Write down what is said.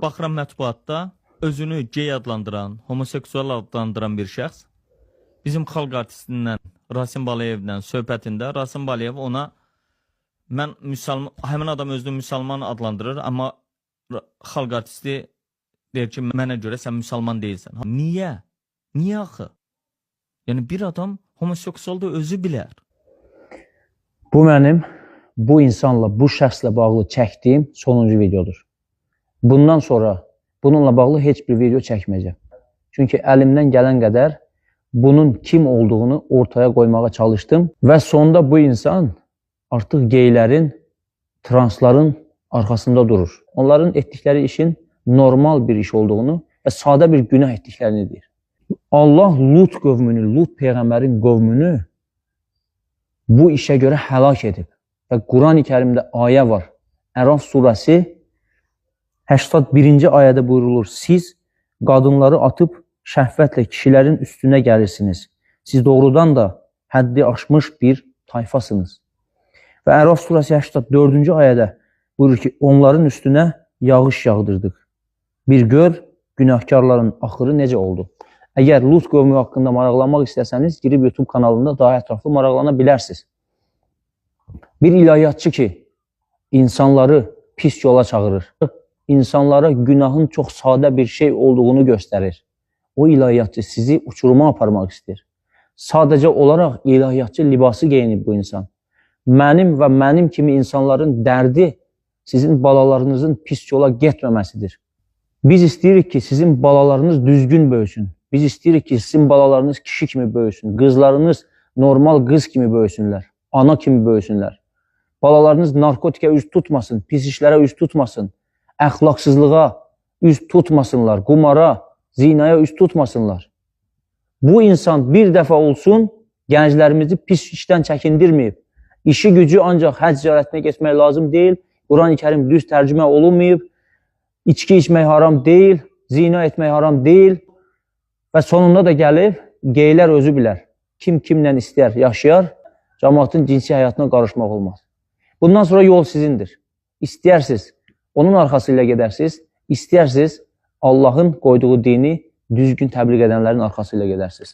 Baxıram mətbuatda özünü gey adlandıran, homoseksual adlandıran bir şəxs bizim xalq artistindən Rasim Balayevlə söhbətində Rasim Balayev ona mən müsəlman, həmin adam özünü müsəlman adlandırır, amma xalq artisti deyir ki, mənə görə sən müsəlman deyilsən. Niyə? Niyə axı? Yəni bir adam homoseksual da özü bilər. Bu mənim bu insanla, bu şəxslə bağlı çəkdiyim sonuncu videodur. Bundan sonra bununla bağlı heç bir video çəkməyəcəm. Çünki əlimdən gələn qədər bunun kim olduğunu ortaya qoymağa çalışdım və sonda bu insan artıq geylərin, transların arxasında durur. Onların etdikləri işin normal bir iş olduğunu və sadə bir günah etdiklərini deyir. Allah Lut qövmünü, Lut peyğəmbərin qövmünü bu işə görə həlak edib. Və Quran-ı Kərimdə ayə var. Əraf surəsi 81-ci ayədə buyurulur. Siz qadınları atıb şəhvətlə kişilərin üstünə gəlirsiniz. Siz doğrudan da həddi aşmış bir tayfasınız. Və Əraf surəsi 84-cü ayədə buyurur ki, onların üstünə yağış yağdırdıq. Bir gör, günahkarların axırı necə oldu. Əgər Lut qövmü haqqında maraqlanmaq istəsəniz, girib YouTube kanalında daha ətraflı maraqlana bilərsiniz. Bir ilahiyyatçı ki, insanları pis yola çağırır, insanlara günahın çox sadə bir şey olduğunu göstərir. O ilahiyyatçı sizi uçuruma aparmaq istəyir. Sadəcə olaraq ilahiyyatçı libası geyinib bu insan. Mənim və mənim kimi insanların dərdi sizin balalarınızın pis yola getməməsidir. Biz istəyirik ki, sizin balalarınız düzgün böyüsün. Biz istəyirik ki, sizin balalarınız kişi kimi böyüsün. Qızlarınız normal qız kimi böyüsünlər. Ana kimi böyüsünlər. Balalarınız narkotikə üz tutmasın, pis işlərə üz tutmasın. Əxlaqsızlığa üz tutmasınlar. Qumara, zinaya üz tutmasınlar. Bu insan bir dəfə olsun gənclərimizi pis işdən çəkindirməyib. İşi gücü ancaq həcc ziyarətinə getmək lazım deyil. Quran-ı Kərim düz tərcümə olunmayıb. İçki içmək haram deyil. Zina etmək haram deyil. Və sonunda da gəlib, geylər özü bilər. Kim kimlə istəyər, yaşayar, cəmaatın cinsi həyatına qarışmaq olmaz. Bundan sonra yol sizindir. İstəyirsiniz, onun arxası ilə gedərsiniz. İstəyirsiniz, Allahın qoyduğu dini düzgün təbliğ edənlərin arxası ilə gedərsiniz.